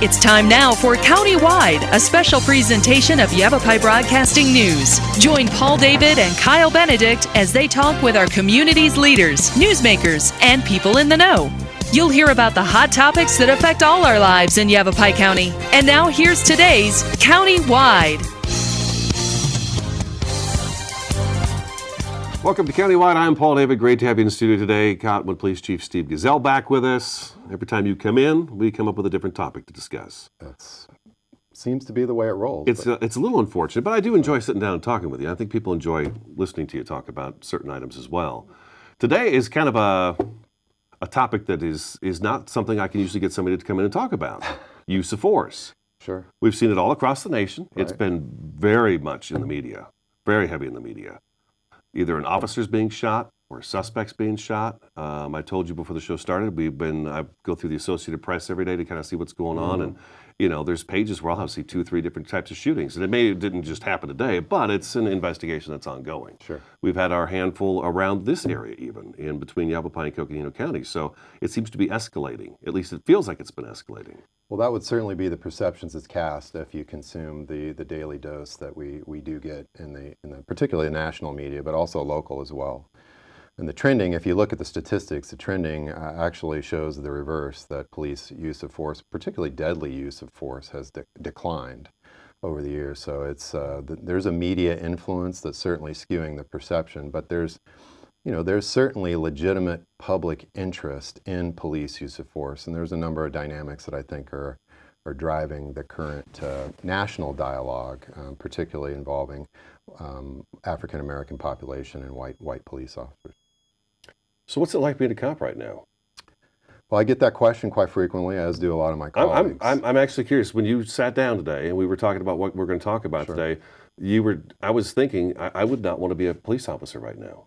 It's time now for Countywide, a special presentation of Yavapai Broadcasting News. Join Paul David and Kyle Benedict as they talk with our community's leaders, newsmakers, and people in the know. You'll hear about the hot topics that affect all our lives in Yavapai County. And now here's today's Countywide. Welcome to Countywide. I'm Paul David. Great to have you in the studio today. Cottonwood Police Chief Steve Gesell back with us. Every time you come in, we come up with a different topic to discuss. That seems to be the way it rolls. It's a little unfortunate, but I do enjoy sitting down and talking with you. I think people enjoy listening to you talk about certain items as well. Today is kind of a topic that is not something I can usually get somebody to come in and talk about. Use of force. Sure. We've seen it all across the nation. Right. It's been very much in the media, very heavy in the media. Either an officer's being shot or suspects being shot. I told you before the show started, I go through the Associated Press every day to kind of see what's going on. And, you know, there's pages where I'll see 2 or 3 different types of shootings. And it didn't just happen today, but it's an investigation that's ongoing. Sure. We've had our handful around this area even, in between Yavapai and Coconino County. So it seems to be escalating. At least it feels like it's been escalating. Well, that would certainly be the perceptions it's cast if you consume the daily dose that we do get in the particularly national media, but also local as well. And the trending, if you look at the statistics, the trending actually shows the reverse, that police use of force, particularly deadly use of force, has declined over the years. So it's there's a media influence that's certainly skewing the perception, but there's certainly legitimate public interest in police use of force, and there's a number of dynamics that I think are driving the current national dialogue, particularly involving African American population and white police officers. So what's it like being a cop right now? Well, I get that question quite frequently, as do a lot of my colleagues. I'm actually curious. When you sat down today and we were talking about what we're going to talk about Sure. today, I was thinking I would not want to be a police officer right now.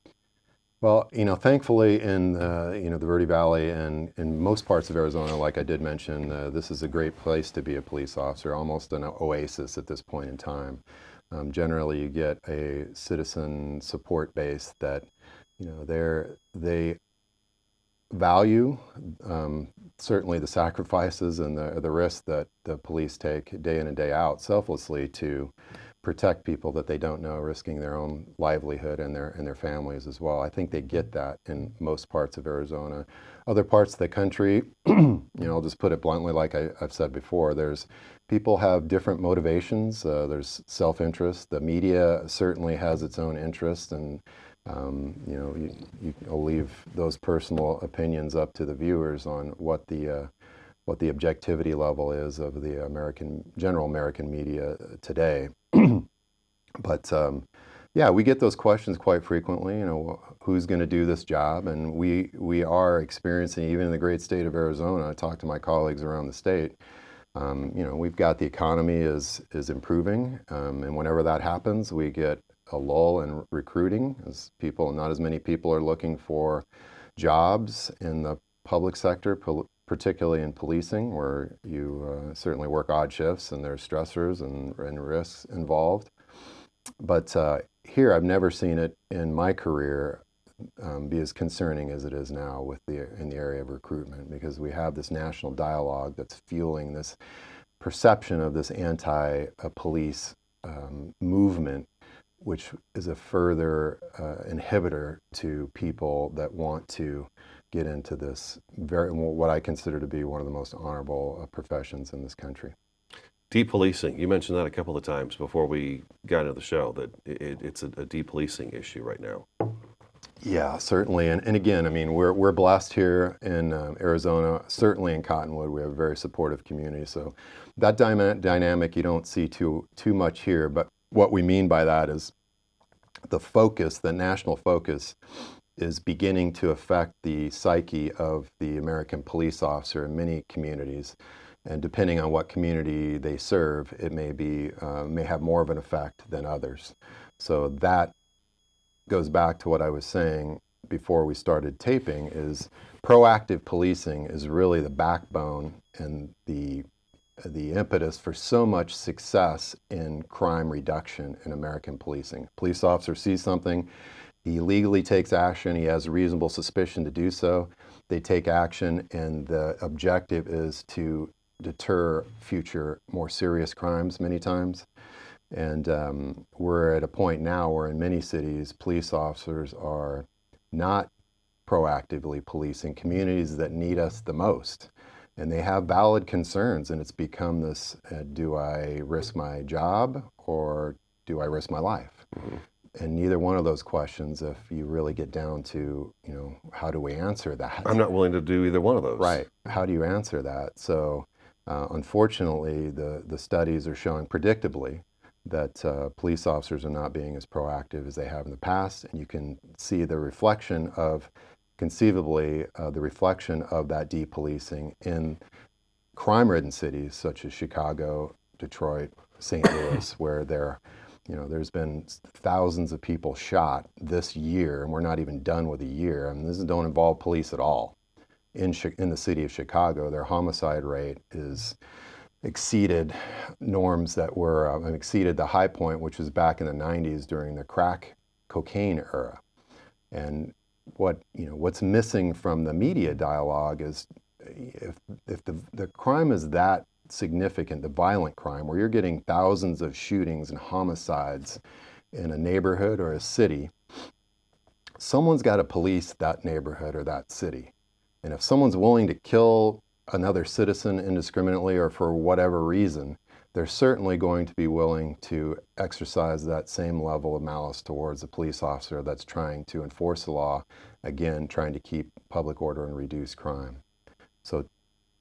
Well, thankfully in the Verde Valley and in most parts of Arizona, like I did mention, this is a great place to be a police officer, almost an oasis at this point in time. Generally, you get a citizen support base that, they value certainly the sacrifices and the risks that the police take day in and day out selflessly to protect people that they don't know, risking their own livelihood and their families as well. I think they get that in most parts of Arizona. Other parts of the country, I'll just put it bluntly, like I've said before, people have different motivations. There's self-interest. The media certainly has its own interest, and you'll leave those personal opinions up to the viewers on what the objectivity level is of the general American media today. But we get those questions quite frequently. Who's going to do this job? And we are experiencing, even in the great state of Arizona, I talk to my colleagues around the state. We've got the economy is improving, and whenever that happens, we get a lull in recruiting, as not as many people are looking for jobs in the public sector, particularly in policing, where you certainly work odd shifts and there's stressors and risks involved. But here, I've never seen it in my career be as concerning as it is now in the area of recruitment, because we have this national dialogue that's fueling this perception of this anti-police movement, which is a further inhibitor to people that want to get into this what I consider to be one of the most honorable professions in this country. Depolicing. You mentioned that a couple of times before we got into the show, that it's a depolicing issue right now. Yeah, certainly. And again, we're blessed here in Arizona, certainly in Cottonwood. We have a very supportive community. So that dynamic you don't see too much here. But what we mean by that is the national focus is beginning to affect the psyche of the American police officer in many communities. And depending on what community they serve, it may have more of an effect than others. So that goes back to what I was saying before we started taping, is proactive policing is really the backbone and the impetus for so much success in crime reduction in American policing. Police officer sees something, he legally takes action, he has reasonable suspicion to do so, they take action, and the objective is to deter future more serious crimes many times. And we're at a point now where in many cities, police officers are not proactively policing communities that need us the most. And they have valid concerns, and it's become this, do I risk my job or do I risk my life? Mm-hmm. And neither one of those questions, if you really get down to, how do we answer that? I'm not willing to do either one of those. Right. How do you answer that? So unfortunately, the studies are showing predictably that police officers are not being as proactive as they have in the past, and you can see the reflection of, conceivably, the reflection of that depolicing in crime-ridden cities such as Chicago, Detroit, St. Louis, where there's been thousands of people shot this year, and we're not even done with a year. I mean, this don't involve police at all. In the city of Chicago, their homicide rate is exceeded norms that were exceeded the high point, which was back in the 90s during the crack cocaine era. And what's missing from the media dialogue is if the crime is that significant, the violent crime, where you're getting thousands of shootings and homicides in a neighborhood or a city, someone's got to police that neighborhood or that city. And if someone's willing to kill another citizen indiscriminately or for whatever reason, they're certainly going to be willing to exercise that same level of malice towards the police officer that's trying to enforce the law, again, trying to keep public order and reduce crime. So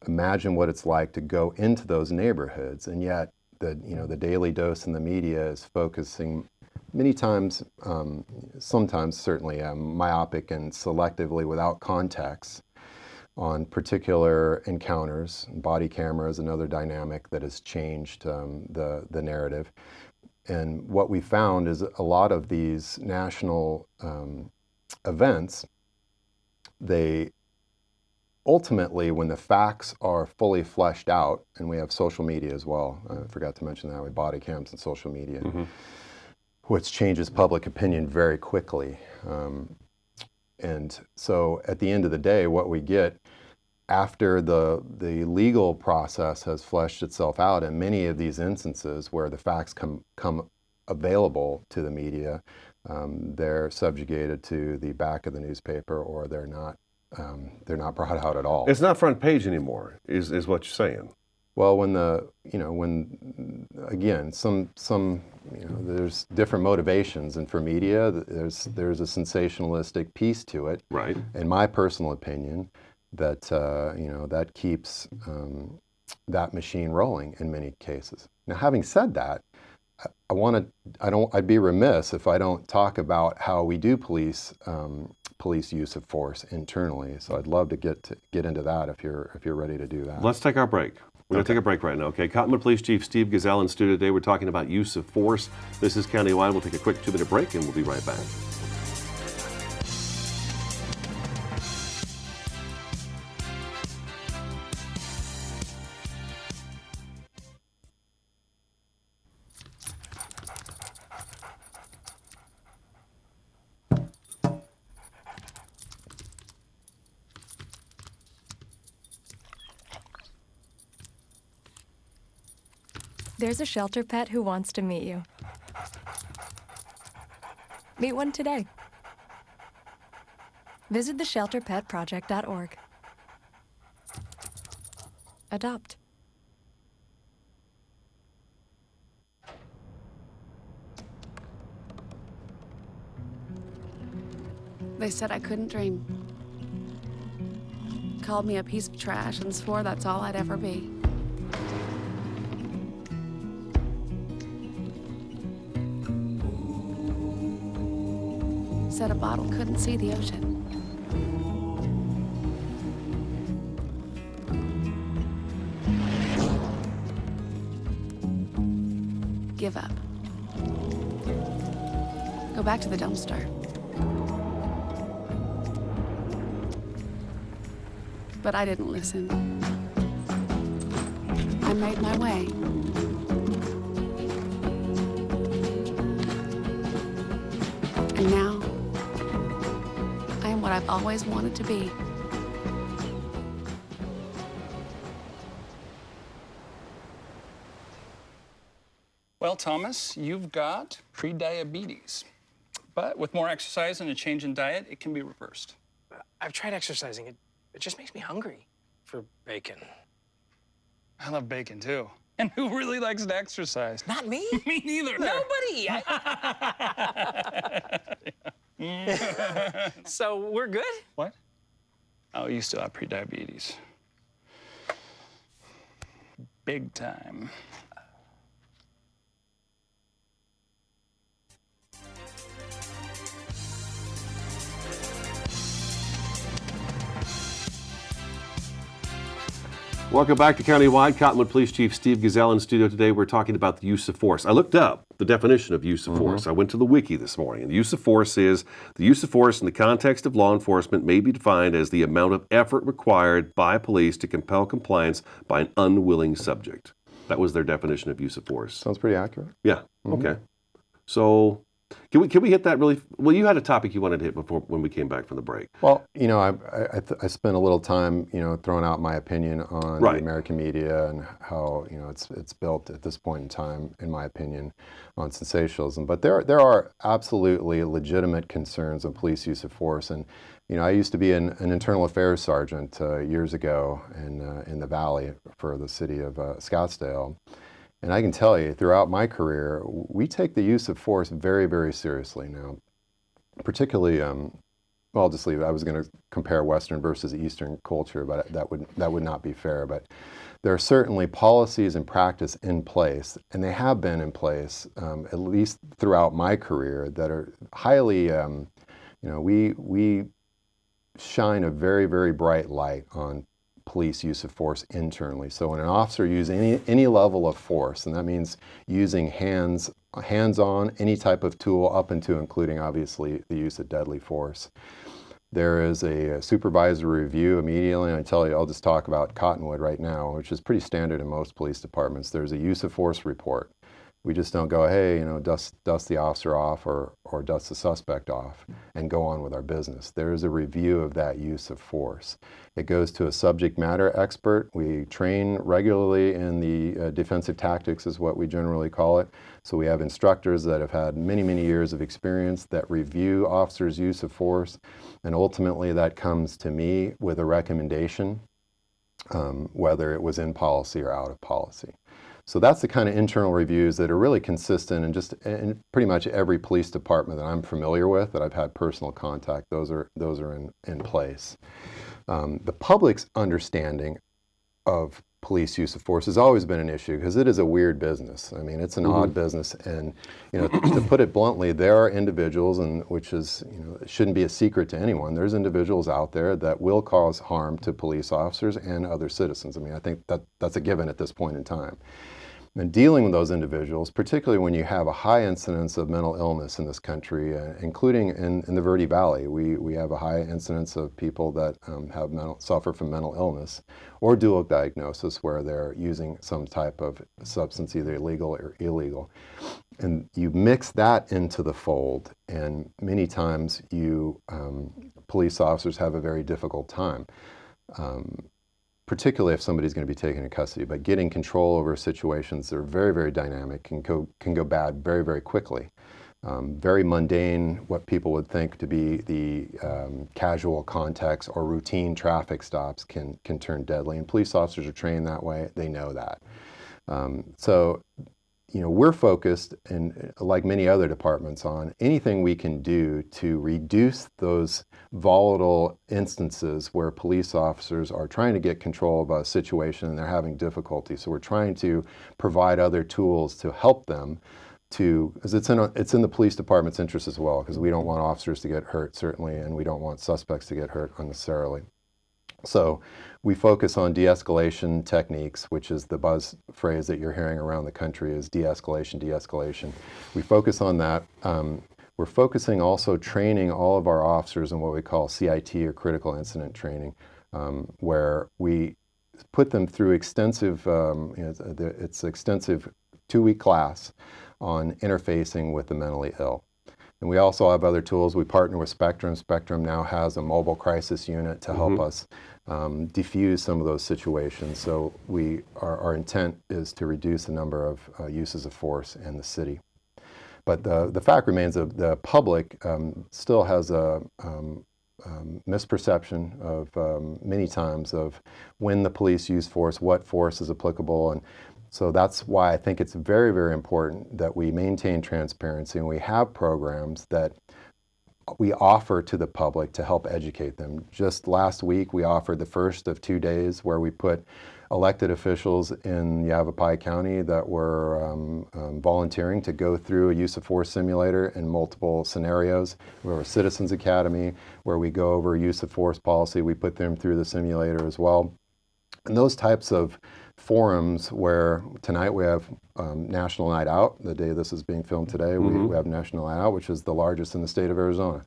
imagine what it's like to go into those neighborhoods, and yet the daily dose in the media is focusing many times, sometimes certainly myopic and selectively without context, on particular encounters. Body camera is another dynamic that has changed the narrative. And what we found is a lot of these national events, they ultimately, when the facts are fully fleshed out, and we have social media as well, I forgot to mention that, with body cams and social media, mm-hmm. which changes public opinion very quickly. And so at the end of the day, what we get after the legal process has fleshed itself out in many of these instances where the facts come available to the media, they're subjugated to the back of the newspaper, or they're not brought out at all. It's not front page anymore, is what you're saying. Well, when again, there's different motivations, and for media, there's a sensationalistic piece to it. Right. In my personal opinion, that that keeps that machine rolling in many cases. Now, having said that, I'd be remiss if I don't talk about how we do police use of force internally. So I'd love to get into that if you're ready to do that. Let's take our break. We're going to take a break right now, okay? Cottonwood Police Chief Steve Gesell in studio today. We're talking about use of force. This is Countywide. We'll take a quick 2-minute break, and we'll be right back. There's a shelter pet who wants to meet you. Meet one today. Visit theshelterpetproject.org. Adopt. They said I couldn't dream. Called me a piece of trash and swore that's all I'd ever be. Said a bottle couldn't see the ocean. Give up. Go back to the dumpster. But I didn't listen. I made my way. And now, what I've always wanted to be. Well, Thomas, you've got pre-diabetes. But with more exercise and a change in diet, it can be reversed. I've tried exercising. It just makes me hungry for bacon. I love bacon, too. And who really likes to exercise? Not me. Me neither. Nobody. So we're good? What? Oh, you still have pre-diabetes. Big time. Welcome back to Countywide. Cottonwood Police Chief Steve Gesell in studio today. We're talking about the use of force. I looked up the definition of use of force. I went to the wiki this morning. And the use of force is, the use of force in the context of law enforcement may be defined as the amount of effort required by police to compel compliance by an unwilling subject. That was their definition of use of force. Sounds pretty accurate. Yeah, okay. So can we hit that really? Well, you had a topic you wanted to hit before when we came back from the break. Well, you know, I spent a little time, you know, throwing out my opinion on the American media and how, you know, it's built at this point in time, in my opinion, on sensationalism. But there are absolutely legitimate concerns of police use of force. And, you know, I used to be an internal affairs sergeant years ago in the Valley for the city of Scottsdale. And I can tell you, throughout my career, we take the use of force very, very seriously now. Particularly, well, I'll just leave it. I was going to compare Western versus Eastern culture, but that would not be fair. But there are certainly policies and practice in place, and they have been in place, at least throughout my career, that are highly, you know, we shine a very, very bright light on police use of force internally. So when an officer uses any level of force, and that means using hands-on, any type of tool up into including obviously the use of deadly force, there is a supervisory review immediately. And I tell you, I'll just talk about Cottonwood right now, which is pretty standard in most police departments. There's a use of force report. We just don't go, hey, you know, dust the officer off or dust the suspect off and go on with our business. There is a review of that use of force. It goes to a subject matter expert. We train regularly in the defensive tactics is what we generally call it. So we have instructors that have had many, many years of experience that review officers' use of force. And ultimately that comes to me with a recommendation, whether it was in policy or out of policy. So that's the kind of internal reviews that are really consistent in pretty much every police department that I'm familiar with, that I've had personal contact. Those are in place. The public's understanding of police use of force has always been an issue because it is a weird business. I mean, it's an odd business, and you know, to put it bluntly, there are individuals, and which is, you know, it shouldn't be a secret to anyone. There's individuals out there that will cause harm to police officers and other citizens. I mean, I think that's a given at this point in time. And dealing with those individuals, particularly when you have a high incidence of mental illness in this country, including in the Verde Valley, we have a high incidence of people that suffer from mental illness or dual diagnosis where they're using some type of substance, either illegal or illegal. And you mix that into the fold, and many times police officers have a very difficult time. Particularly if somebody's going to be taken in custody, but getting control over situations that are very, very dynamic can go bad very, very quickly. Very mundane, what people would think to be the casual context or routine traffic stops can turn deadly, and police officers are trained that way. They know that. So, you know, we're focused, and like many other departments, on anything we can do to reduce those volatile instances where police officers are trying to get control of a situation and they're having difficulty. So we're trying to provide other tools to help them because it's in the police department's interest as well, because we don't want officers to get hurt, certainly, and we don't want suspects to get hurt unnecessarily. So we focus on de-escalation techniques, which is the buzz phrase that you're hearing around the country is de-escalation, de-escalation. We focus on that. We're focusing also training all of our officers in what we call CIT, or critical incident training, where we put them through extensive, it's extensive 2-week class on interfacing with the mentally ill. And we also have other tools. We partner with Spectrum. Spectrum now has a mobile crisis unit to help us diffuse some of those situations. So our intent is to reduce the number of uses of force in the city. But the fact remains that the public still has a misperception of many times of when the police use force, what force is applicable. And so that's why I think it's very, very important that we maintain transparency and we have programs that we offer to the public to help educate them. Just last week, we offered the first of 2 days where we put elected officials in Yavapai County that were volunteering to go through a use of force simulator in multiple scenarios. We have a Citizens Academy where we go over use of force policy. We put them through the simulator as well. And those types of forums where tonight we have National Night Out, the day this is being filmed today, we have National Night Out, which is the largest in the state of Arizona.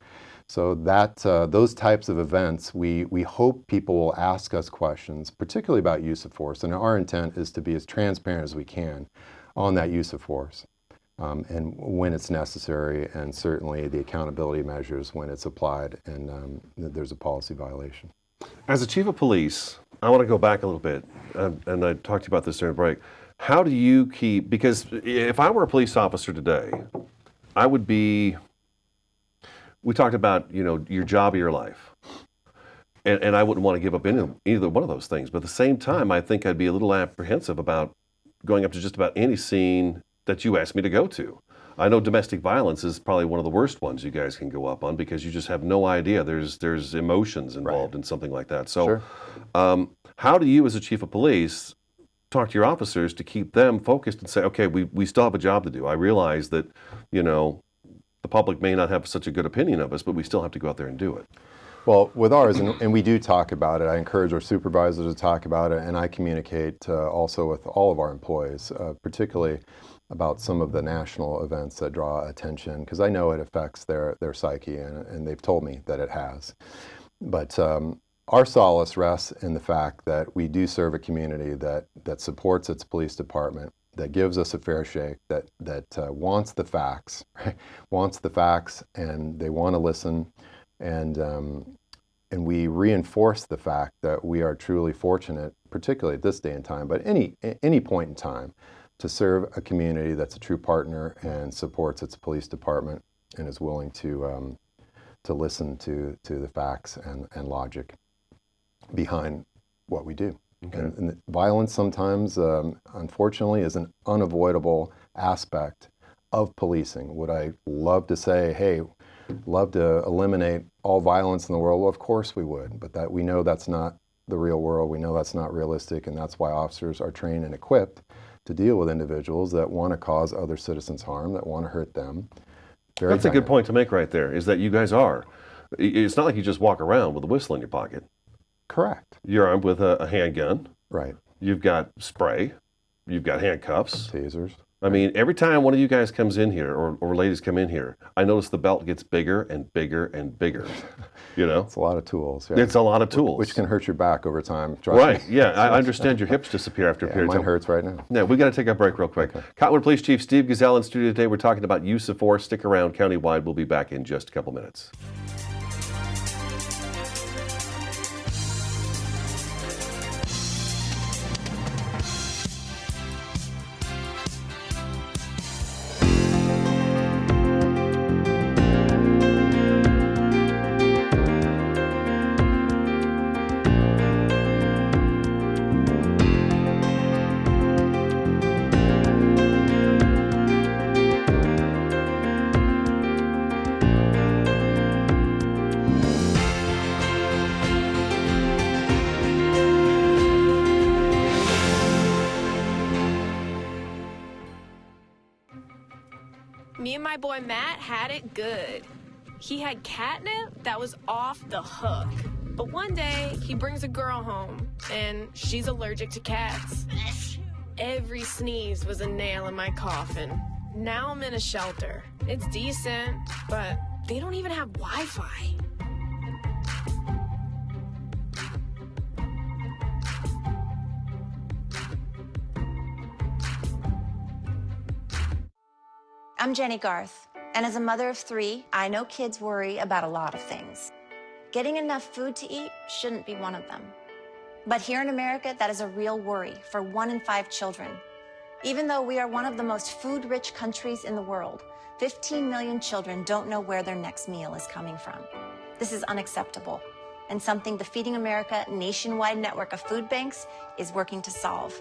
So that those types of events, we hope people will ask us questions, particularly about use of force. And our intent is to be as transparent as we can on that use of force and when it's necessary, and certainly the accountability measures when it's applied and there's a policy violation. As a chief of police, I want to go back a little bit, and I talked to you about this during break. How do you keep, because if I were a police officer today, I would be, we talked about, you know, your job of your life. And I wouldn't want to give up either one of those things. But at the same time, I think I'd be a little apprehensive about going up to just about any scene that you asked me to go to. I know domestic violence is probably one of the worst ones you guys can go up on because you just have no idea. There's emotions involved in something like that. So how do you as a chief of police talk to your officers to keep them focused and say, okay, we still have a job to do. I realize that, you know, the public may not have such a good opinion of us, but we still have to go out there and do it. Well, with ours, and we do talk about it, I encourage our supervisors to talk about it, and I communicate also with all of our employees, particularly about some of the national events that draw attention, because I know it affects their psyche, and they've told me that it has. But our solace rests in the fact that we do serve a community that supports its police department, that gives us a fair shake, that wants the facts, right? Wants the facts, and they want to listen, and we reinforce the fact that we are truly fortunate, particularly at this day and time, but any point in time, to serve a community that's a true partner and supports its police department and is willing to listen to the facts and logic behind what we do. Okay. And violence sometimes, unfortunately, is an unavoidable aspect of policing. Would I love to say, hey, love to eliminate all violence in the world? Well, of course we would, but that we know that's not the real world. We know that's not realistic, and that's why officers are trained and equipped to deal with individuals that want to cause other citizens harm, that want to hurt them. That's a good point to make right there, is that you guys are. It's not like you just walk around with a whistle in your pocket. Correct. You're armed with a handgun. Right. You've got spray. You've got handcuffs. Tasers. I mean, every time one of you guys comes in here, or ladies come in here, I notice the belt gets bigger and bigger and bigger. You know? It's a lot of tools. Yeah. It's a lot of tools. Which can hurt your back over time. Right, yeah. I understand your hips disappear after a period of time. Mine hurts right now. Yeah, we got to take a break real quick. Okay. Cottonwood Police Chief Steve Gesell in studio today. We're talking about use of force. Stick around. Countywide. We'll be back in just a couple minutes. Me and my boy Matt had it good. He had catnip that was off the hook. But one day, he brings a girl home, and she's allergic to cats. Every sneeze was a nail in my coffin. Now I'm in a shelter. It's decent, but they don't even have Wi-Fi. I'm Jenny Garth. And as a mother of 3, I know kids worry about a lot of things. Getting enough food to eat shouldn't be one of them. But here in America, that is a real worry for 1 in 5 children. Even though we are one of the most food-rich countries in the world, 15 million children don't know where their next meal is coming from. This is unacceptable, and something the Feeding America nationwide network of food banks is working to solve.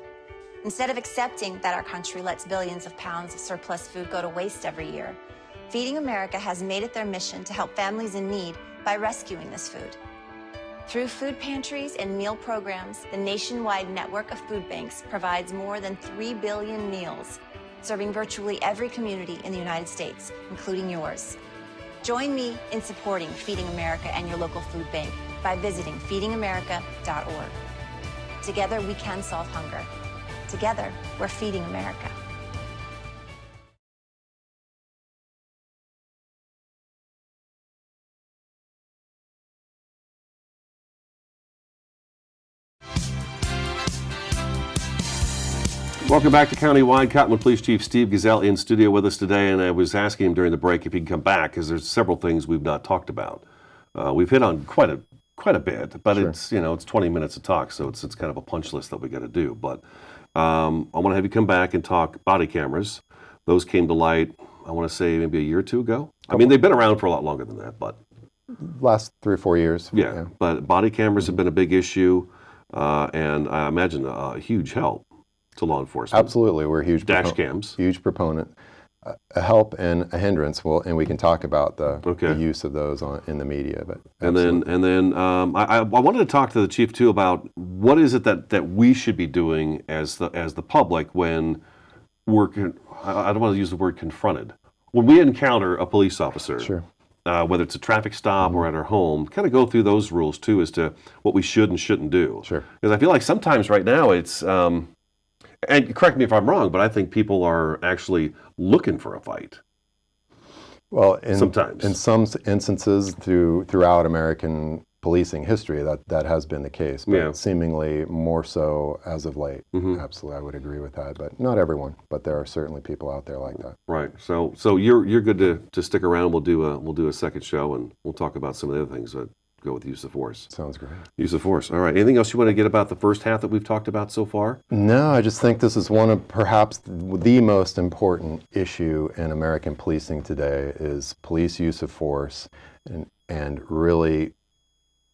Instead of accepting that our country lets billions of pounds of surplus food go to waste every year, Feeding America has made it their mission to help families in need by rescuing this food. Through food pantries and meal programs, the nationwide network of food banks provides more than 3 billion meals, serving virtually every community in the United States, including yours. Join me in supporting Feeding America and your local food bank by visiting feedingamerica.org. Together, we can solve hunger. Together, we're Feeding America. Welcome back to Countywide. Cottonwood Police Chief Steve Gesell in studio with us today, and I was asking him during the break if he can come back because there's several things we've not talked about. We've hit on quite a bit, but Sure. it's 20 minutes to talk, so it's kind of a punch list that we got to do. But I want to have you come back and talk body cameras. Those came to light, I want to say maybe a year or two ago. I mean, they've been around for a lot longer than that, but Last 3 or 4 years. yeah. But body cameras have been a big issue, and I imagine a huge help to law enforcement. Absolutely, we're a huge Dash cams. huge proponent. A help and a hindrance. Well, and we can talk about the use of those in the media. But and then I wanted to talk to the chief too about what is it that we should be doing as the public when we're I don't want to use the word confronted, when we encounter a police officer. Sure. Whether it's a traffic stop or at our home, kind of go through those rules too as to what we should and shouldn't do. Sure. Because I feel like sometimes right now it's and correct me if I'm wrong, but I think people are actually looking for a fight. Well, sometimes. In some instances throughout American policing history, that has been the case, but seemingly more so as of late. Mm-hmm. Absolutely, I would agree with that, but not everyone. But there are certainly people out there like that. Right. So you're good to stick around. We'll do a second show and we'll talk about some of the other things that go with use of force. Sounds great. Use of force. All right. Anything else you want to get about the first half that we've talked about so far? No, I just think this is one of perhaps the most important issue in American policing today is police use of force, and really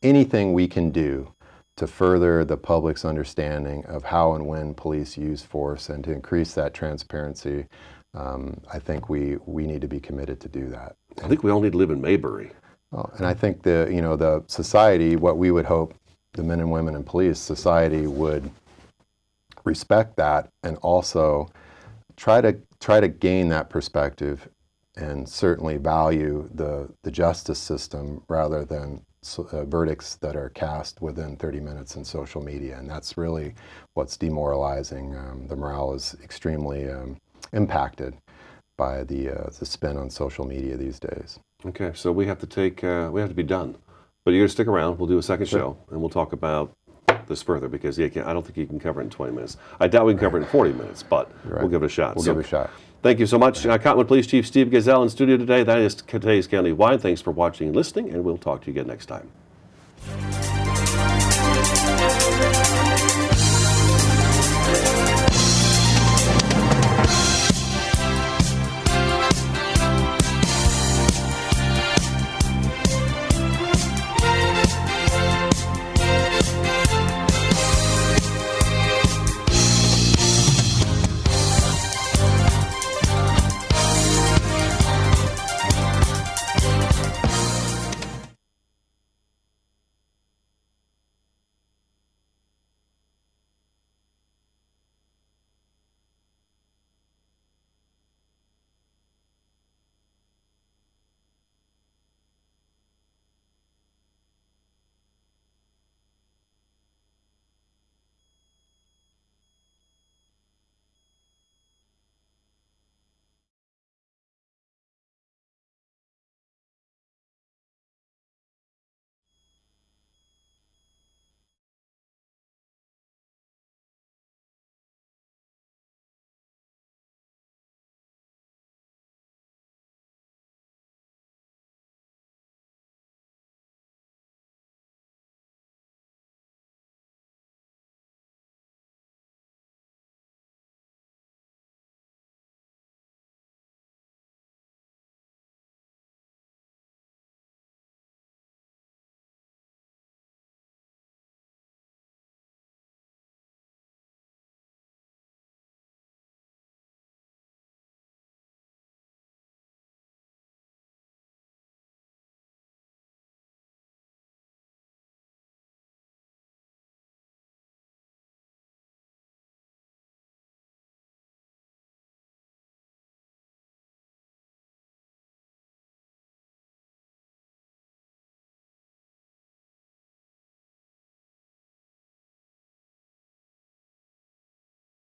anything we can do to further the public's understanding of how and when police use force and to increase that transparency. I think we need to be committed to do that. I think we all need to live in Maybury. And I think the society, what we would hope the men and women in police society would respect that and also try to gain that perspective and certainly value the justice system rather than verdicts that are cast within 30 minutes in social media. And that's really what's demoralizing. The morale is extremely impacted by the spin on social media these days. Okay, so we have to be done. But you're going to stick around. We'll do a second show, and we'll talk about this further, because I don't think you can cover it in 20 minutes. I doubt we can cover it in 40 minutes, but we'll give it a shot. We'll give it a shot. Thank you so much. Cottonwood Police Chief Steve Gesell in studio today. That is today's Countywide. Thanks for watching and listening, and we'll talk to you again next time.